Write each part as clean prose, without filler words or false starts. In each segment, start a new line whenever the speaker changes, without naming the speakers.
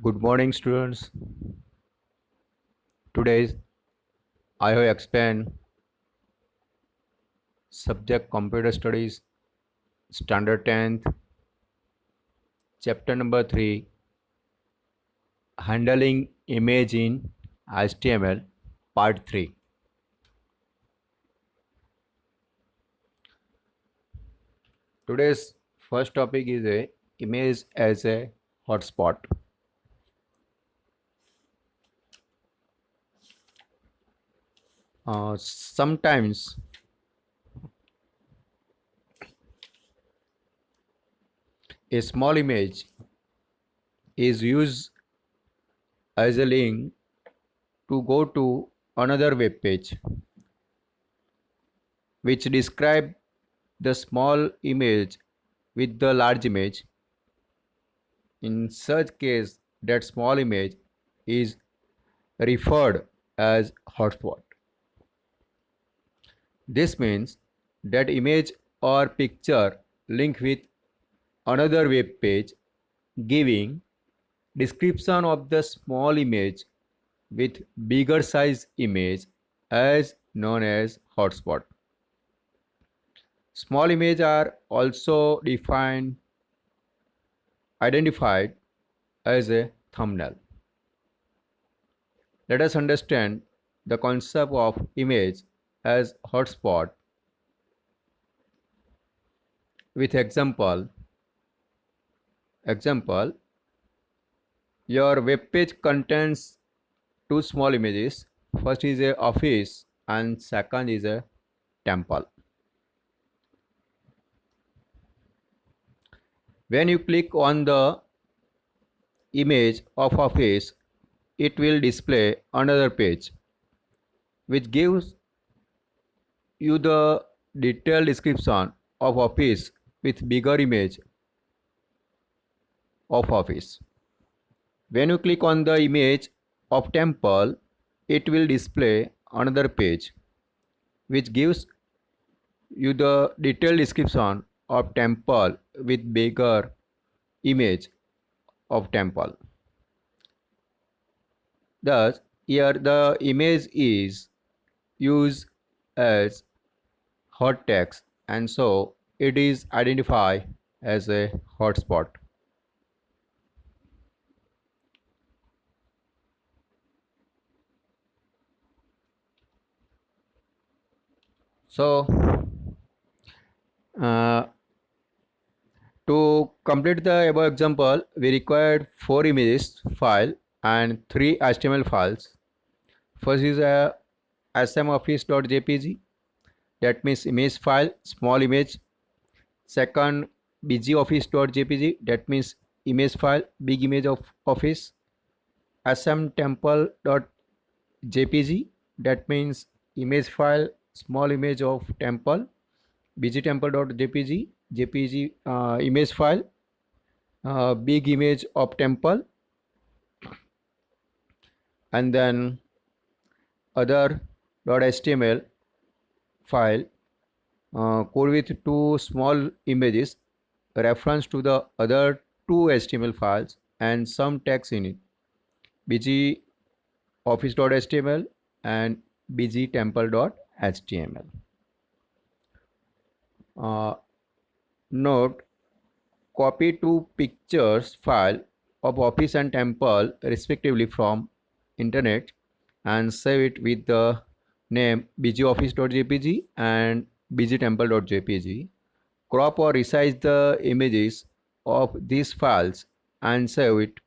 Good morning, students. Today I have explained subject Computer Studies, Standard 10th, Chapter number 3, Handling Image in HTML, Part 3. Today's first topic is a image as a hotspot. Sometimes a small image is used as a link to go to another web page which describe the small image with the large image. In such case, that small image is referred as hotspot. This means that image or picture link with another web page giving description of the small image with bigger size image as known as hotspot. Small image are also identified as a thumbnail. Let us understand the concept of image as hotspot with example. Your web page contains two small images. First is a office and second is a temple. When you click on the image of office, it will display another page which gives you the detailed description of office with bigger image of office. When you click on the image of temple, it will display another page which gives you the detailed description of temple with bigger image of temple. Thus, here the image is used as hot text and so it is identified as a hotspot. So, uh, to complete the above example, we required 4 images file and 3 HTML files. First is a smoffice.jpg, that means image file, small image. Second, bgoffice.jpg, that means image file, big image of office. smtemple.jpg, that means image file, small image of temple. bgtemple.jpg, jpg image file, big image of temple. And then other.html file, code with two small images, reference to the other two HTML files and some text in it, bgoffice.html and bgtemple.html. Note, copy two pictures file of office and temple respectively from internet and save it with the name bgoffice.jpg and bgtemple.jpg. Crop or resize the images of these files and save it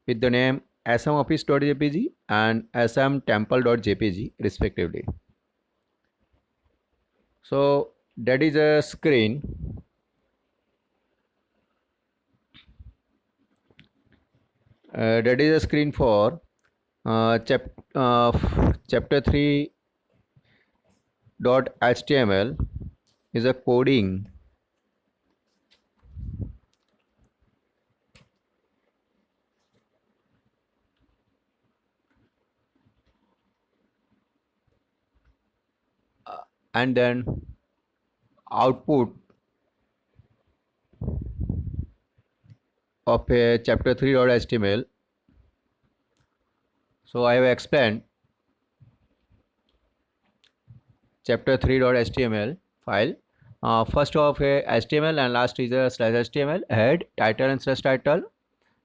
with the name smoffice.jpg and smtemple.jpg respectively. So that is a screen. That is a screen for chapter 3 .html is a coding and then output of a chapter 3 .html So I have explained chapter 3.html file. First of a HTML and last is a slash HTML, head, title and slash title,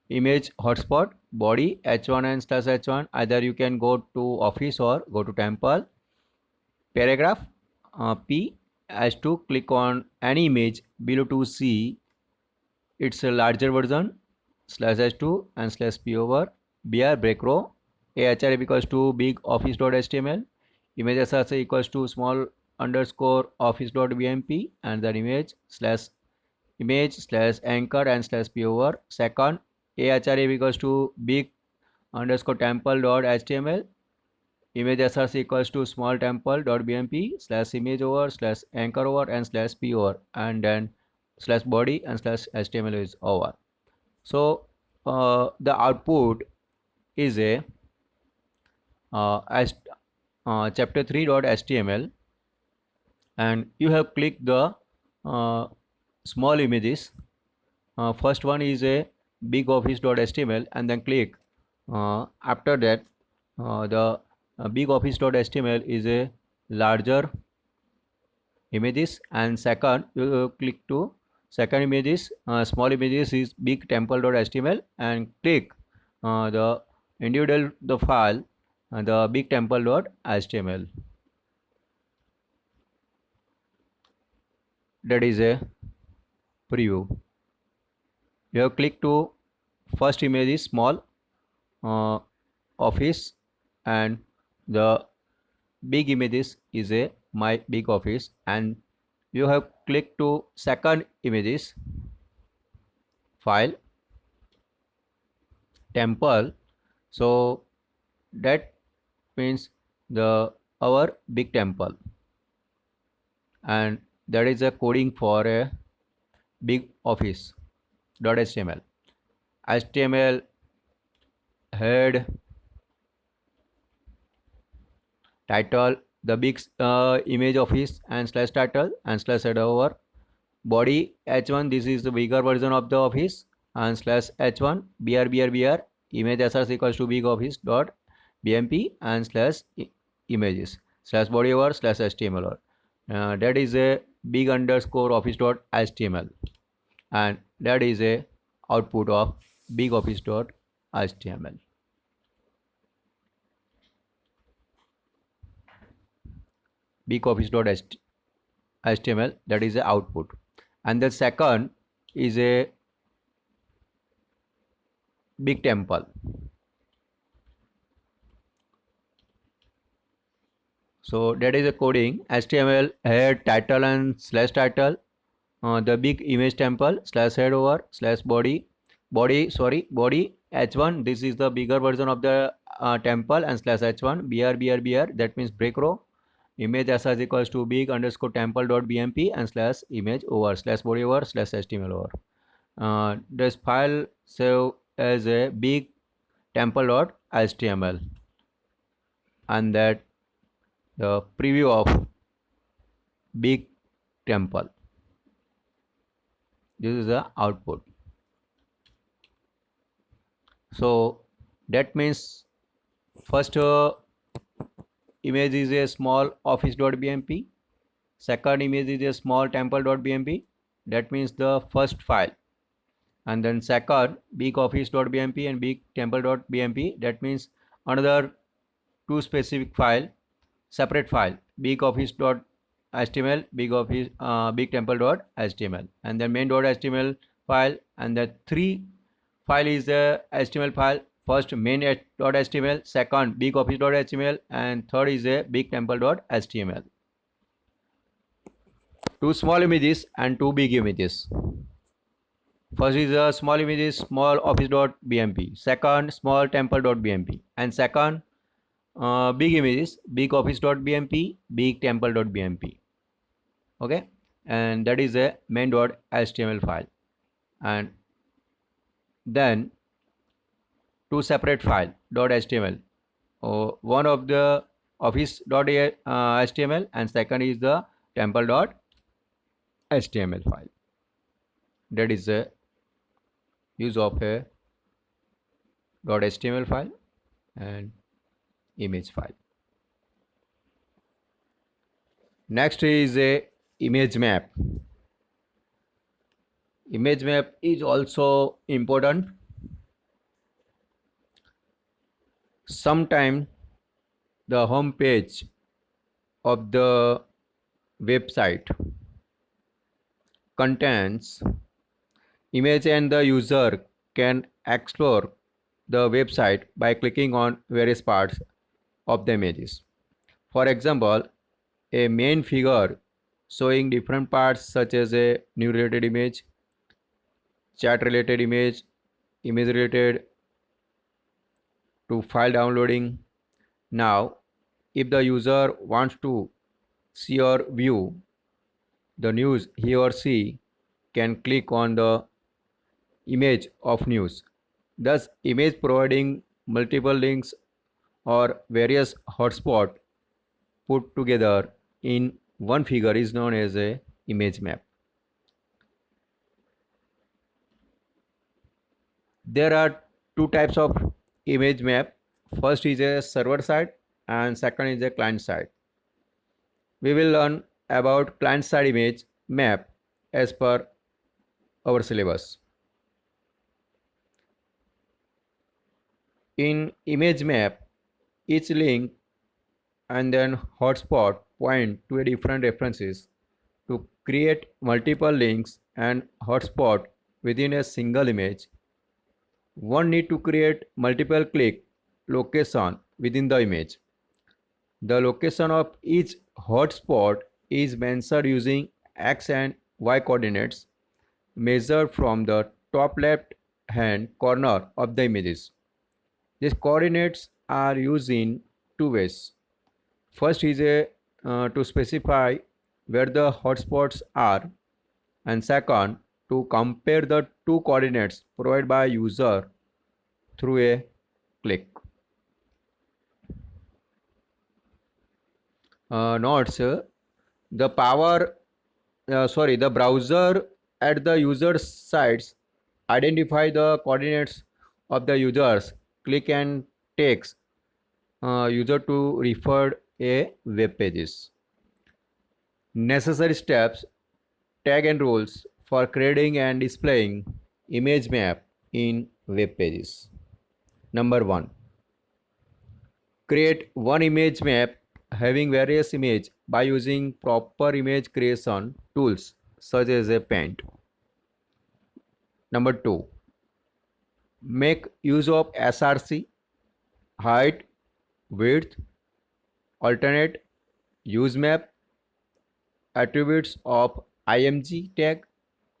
image, hotspot, body, h1 and slash h1. Either you can go to office or go to temple. Paragraph, p as to click on any image below to see its a larger version, slash h2 and slash p over br break row, ahref equals to big office.html, image src equals to small underscore office.bmp, and then image slash anchor and slash p over second, ahref equals to big underscore temple.html, image src equals to small temple.bmp slash image over slash anchor over and slash p over, and then slash body and slash html is over. So the output is a as chapter 3.html, and you have clicked the small images. First one is a big office.html, and then click after that the big office.html is a larger images, and second you click to second images, small images is big temple.html, and click the individual the file the big temple.html. That is a preview. You have clicked to first image is small office, and the big images is a my big office, and you have clicked to second images file temple. So that means the our big temple, and that is a coding for a big office.html. HTML head, title, the big image office and slash title and slash header over, body h1, this is the bigger version of the office, and slash h1 br image src equals to big office dot bmp and slash images slash body over slash html over. That is a big underscore office dot html, and that is a output of big office dot html. Big office dot html, that is the output, and the second is a big temple. So that is a coding html head title and slash title, the big image temple slash head over slash body h1, this is the bigger version of the temple, and slash h1 br, that means break row, image src equals to big underscore temple dot bmp and slash image over slash body over slash html over. This file save as a big temple dot html, and that the preview of big temple. This is the output. So that means first image is a small office.bmp, second image is a small temple.bmp, that means the first file, and then second big office.bmp and big temple.bmp, that means another two specific file, separate file, big office.html, big temple.html, and then main.html file, and the three file is the html file, first main.html, second big office.html, and third is a big temple.html. Two small images and two big images. First is a small images small office.bmp, second small temple.bmp, and second big images big office.bmp, big temple.bmp. Okay, and that is a main.html file, and then two separate file .html, one of the office.html and second is the temple.html file. That is a use of a .html file, and image file. Next is a image map. Image map is also important. Sometimes the home page of the website contains image and the user can explore the website by clicking on various parts of the images. For example, a main figure showing different parts such as a new related image, chat related image, image related to file downloading. Now, if the user wants to see or view the news, he or she can click on the image of news. Thus, image providing multiple links or various hotspots put together in one figure is known as a image map. There are two types of image map. First is a server side and second is a client side. We will learn about client side image map as per our syllabus. In image map, each link and then hotspot point to a different references. To create multiple links and hotspot within a single image, one need to create multiple click location within the image. The location of each hotspot is mentioned using x and y coordinates measured from the top left hand corner of the images. These coordinates are used in two ways. First is to specify where the hotspots are, and second to compare the two coordinates provided by user through a click. Notes the browser at the user's sites identify the coordinates of the users click and takes user to refer a web pages. Necessary steps, tag and rules for creating and displaying image map in web pages. Number 1. Create one image map having various images by using proper image creation tools such as a Paint. Number 2. Make use of src, height, width, alternate, use map, attributes of img tag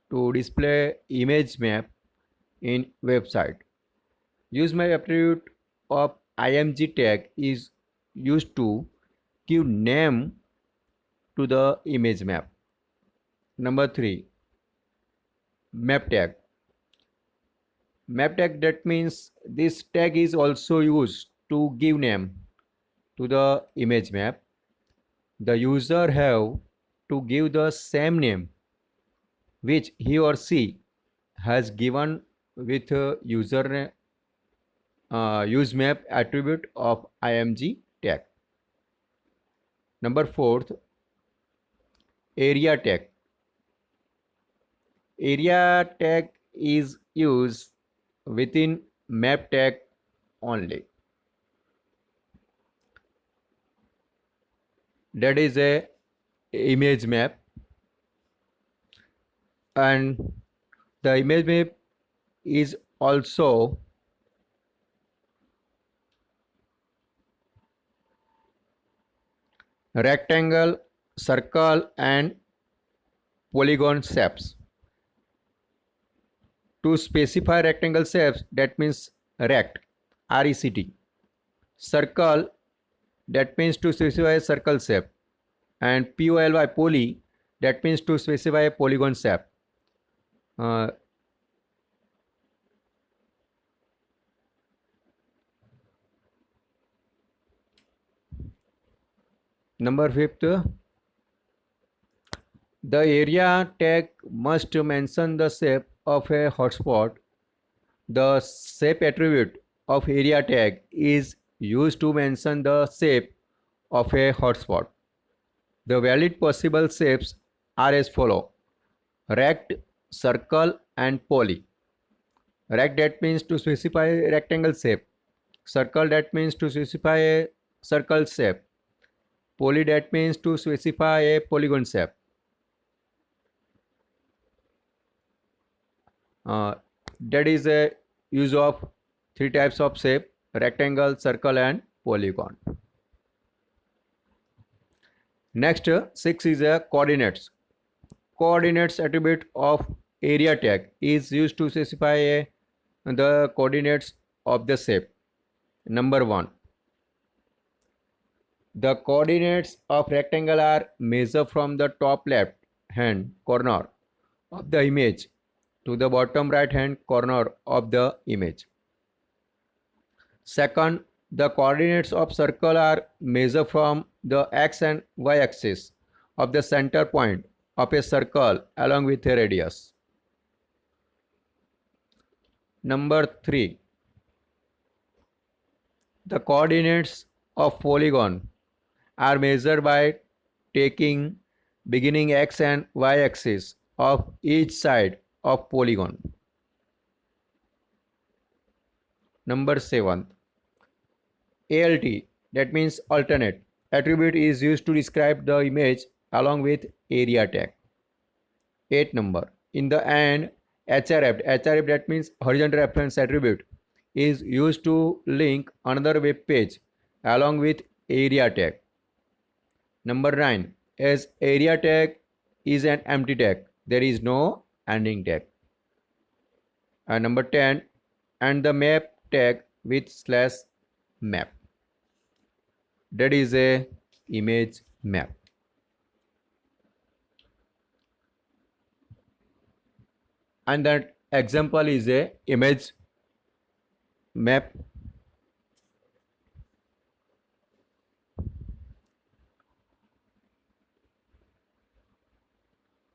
to display image map in website. Use map attribute of img tag is used to give name to the image map. Number 3. Map tag. Map tag, that means this tag is also used to give name to the image map. The user have to give the same name which he or she has given with user use map attribute of img tag. Number 4th, area tag. Area tag is used within map tag only. That is a image map, and the image map is also rectangle, circle and polygon shapes. To specify rectangle shapes, that means rect, RECT. Circle, that means to specify a circle shape, and POLY, poly, that means to specify a polygon shape. Number 5th, the area tag must mention the shape of a hotspot. The shape attribute of area tag is used to mention the shape of a hotspot. The valid possible shapes are as follow: rect, circle, and poly. Rect, that means to specify a rectangle shape. Circle, that means to specify a circle shape. Poly, that means to specify a polygon shape. Uh, that is a use of three types of shape: rectangle, circle, and polygon. Next, 6 is a coordinates. Coordinates attribute of area tag is used to specify the coordinates of the shape. Number 1, the coordinates of rectangle are measured from the top left hand corner of the image to the bottom right hand corner of the image. Second, the coordinates of circle are measured from the x and y axis of the center point of a circle along with a radius. Number 3, the coordinates of polygon are measured by taking beginning x and y axis of each side of polygon. Number 7, ALT, that means alternate attribute, is used to describe the image along with area tag. 8 number, in the end, href, that means horizontal reference attribute, is used to link another web page along with area tag. Number 9, as area tag is an empty tag, there is no ending tag. And number 10, and the map tag with slash map, that is a image map. And that example is a image map.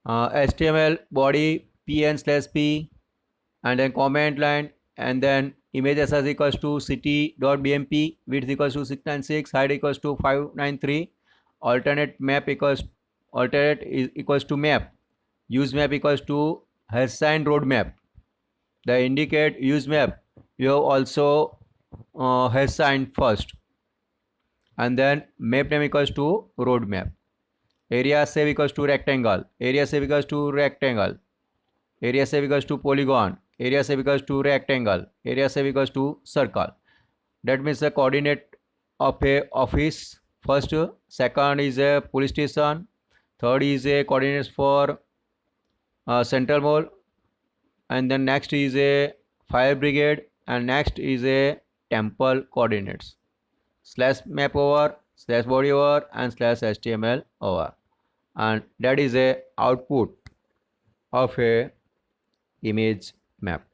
HTML body pn/p, and then comment line, and then image size equals to city.bmp, width equals to 696, height equals to 593, alternate is equals to map, use map equals to Hessian roadmap. The indicate use map, you have also Hessian first, and then map name equals to roadmap. Area save equals to rectangle, area save equals to rectangle, area save equals to polygon, area save equals to rectangle, area save equals to circle. That means the coordinate of a office. First, second is a police station, third is a coordinates for central mall, and then next is a fire brigade, and next is a temple coordinates. Slash map over, slash body over, and slash HTML over, and that is a output of a image map.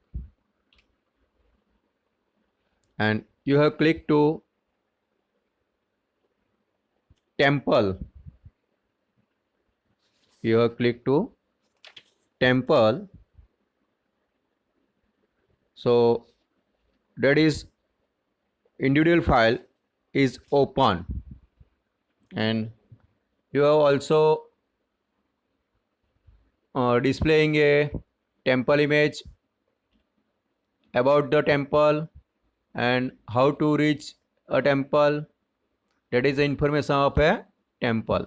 And you have clicked to temple, you have clicked to temple, so that is individual file is open, and you have also displaying a temple image, about the temple, and how to reach a temple, that is the information of a temple.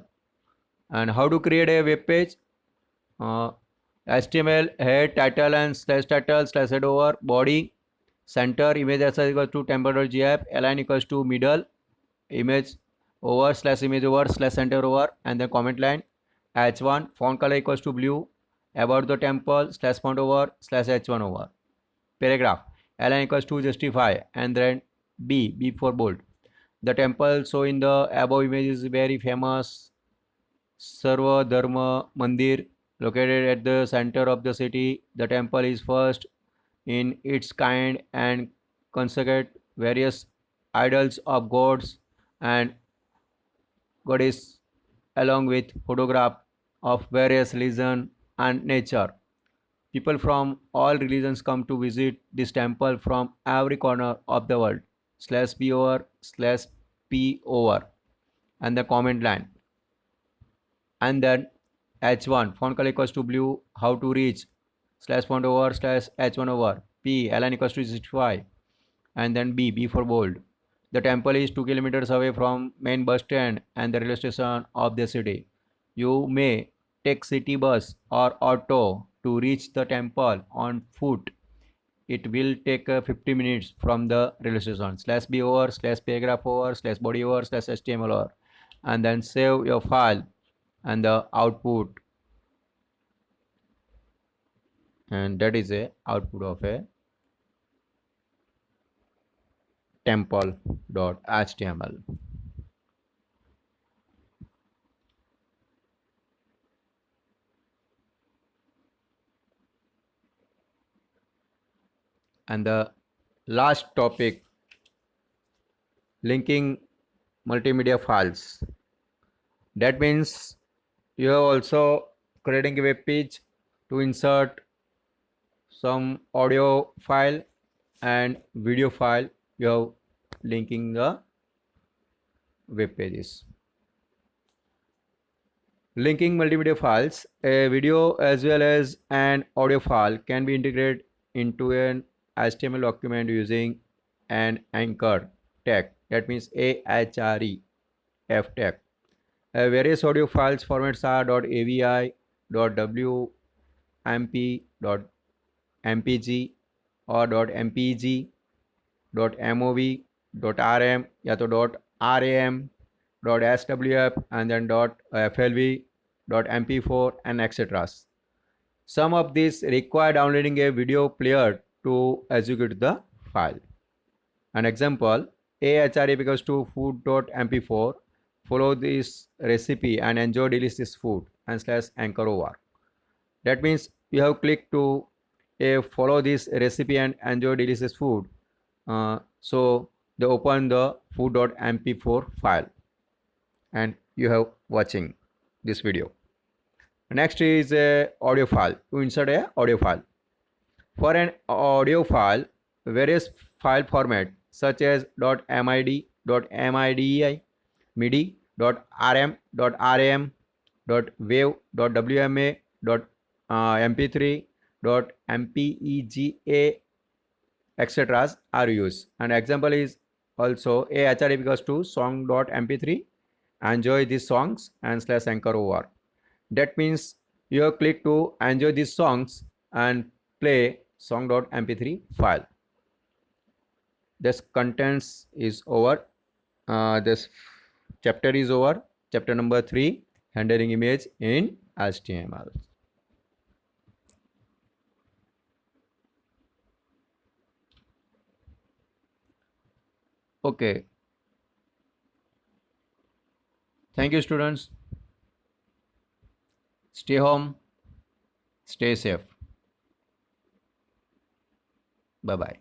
And how to create a web page, HTML head, title, and slash title, slash head over, body, center, image size equals to temple.gif, align equals to middle, image over, slash image over, slash center over, and then comment line, h1, font color equals to blue, about the temple, slash font over, slash h1 over, paragraph, align equals to justify, and then b for bold. The temple so in the above image is very famous Sarva Dharma Mandir, located at the center of the city. The temple is first in its kind and consecrate various idols of gods and goddess, along with photograph of various religion and nature. People from all religions come to visit this temple from every corner of the world. slash b over slash p over and the comment line, and then h1 font color equals to blue, how to reach slash font over slash h1 over p ln equals to 65, and then b for bold. The temple is 2 kilometers away from main bus stand and the railway station of the city. You may take city bus or auto to reach the temple on foot. It will take 50 minutes from the railway station. Slash b over slash paragraph over slash body over slash html over, and then save your file and the output, and that is a output of a temple.html. And the last topic, linking multimedia files. That means you are also creating a web page to insert some audio file and video file. You are linking the web pages. Linking multimedia files, a video as well as an audio file can be integrated into an HTML document using an anchor tag. That means AHREF tag. Various audio files formats are .avi, .wmp, .mpg or .mpeg, .mov, .rm या तो .ram, .swf and then .flv, .mp4 and etc. Some of these require downloading a video player to execute the file. An example, ahref equals to food.mp4. Follow this recipe and enjoy delicious food and slash anchor over. That means you have clicked to follow this recipe and enjoy delicious food. So they open the food.mp4 file and you have watching this video. Next is a audio file. To insert a audio file. For an audio file, various file format such as .mid, .midi, MIDI, .rm, .ram, .wav, .wma, .mp3, .mpega, etc. are used. An example is also ahref equals to song.mp3. Enjoy these songs and slash anchor over. That means you have clicked to enjoy these songs and play song.mp3 file. This contents is over. This chapter is over. Chapter number 3, rendering image in HTML. Okay. Thank you, students. Stay home. Stay safe. Bye-bye.